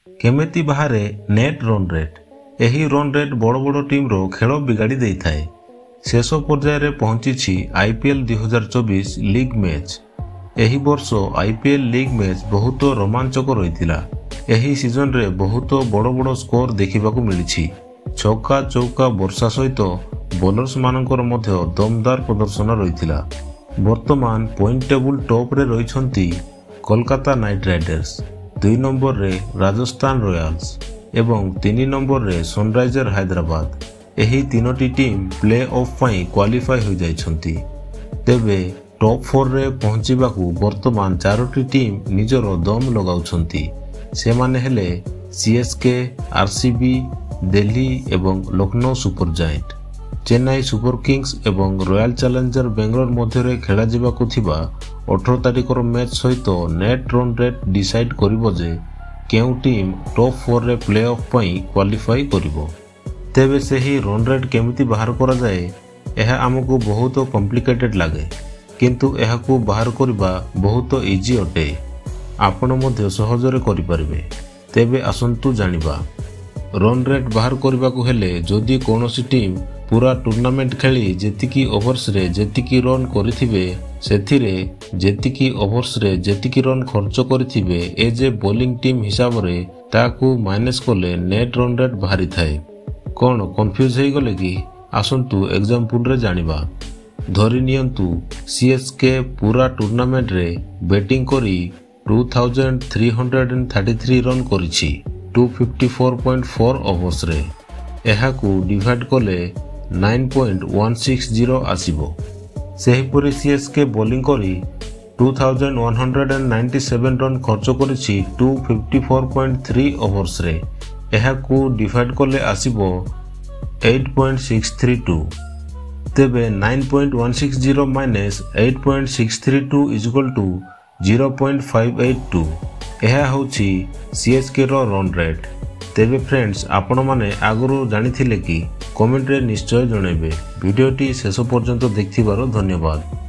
केमिति बाहरे net run rate. एही रन रेट बड़ बड़ टीम रो खेल बिगाड़ी देई थाए। शेष पर्याय रे पहुंची आईपीएल 2024 लीग मैच। एही वर्ष आईपीएल लीग मैच बहुत रोमांचक रहिथिला। एही सीजन रे बहुत बड़ बड़ स्कोर देखिबाकू मिलिछि। चौका चौका वर्षा सहित बोलर्स मानकर मध्य दमदार प्रदर्शन रहिथिला। वर्तमान पॉइंट टेबल टॉप रे रहिछंती कोलकाता नाइट राइडर्स, 2 नंबर रे राजस्थान रॉयल्स एवं 3 नंबर रे सनराइजर हैदराबाद। एही तीनोटी टीम प्ले ऑफ पई क्वालिफाई हो जाइछंती। तेबे टॉप 4 रे पहुंचीबाकू वर्तमान 4टी टीम निजर दम लगाउछंती। से माने हेले सीएसके, आरसीबी, दिल्ली एवं Lucknow super giant. Chennai super Kings एवं रॉयल चैलेंजर बेंगलोर मध्य खेला जिबाकू थिबा 18 तारिखर मैच सहित नेट रन रेट डिसाइड करिवो जे केउ टीम टॉप 4 रे प्ले ऑफ पई क्वालिफाई करिवो। तेबे सही रन रेट केमिति बाहर करा जाए यह आमको बहुत कॉम्प्लिकेटेड लागे, किंतु यहाकू बाहर करबा बहुत इजी अटे। आपण मध्य सहजरे करि परिबे। तेबे आसंतु जानिबा। रन रेट बाहर करबा को हेले जदि कोनोसी टीम पूरा टूर्नामेंट खेली जेतिकी ओवर्स रे जेतिकी रन करिथिबे सेथिरे जेतिकी ओवर्स रे जेतिकी रन खर्च करिथिबे एज ए बॉलिंग टीम हिसाब रे ताकू माइनस कोले नेट रन रेट बाहरी थाए। कोन कंफ्यूज हे गले कि आसंतु एग्जांपल रे जानिबा। धरि नियंतु सीएसके पूरा टूर्नामेंट रे बैटिंग करी 2333 रन करिछि 254.4 ओवर्स रे। एहाकू डिवाइड कोले 9.160 आसीबो। सेहिपरि सीएसके बॉलिंग करी 2197 रन खर्च करिछि 254.3 ओवर्स रे। एहाकू डिवाइड कोले आसीबो 8.632। तेबे 9.160 माइनस 8.632 इज इक्वल टू 0.582। यह होछि सीएसके रो रन रेट। तेबे फ्रेंड्स आपण माने आगरो जानिथिले कि कमेंट रे निश्चय जणेबे। वीडियोटी शेष पर्यंत देखिबार धन्यवाद।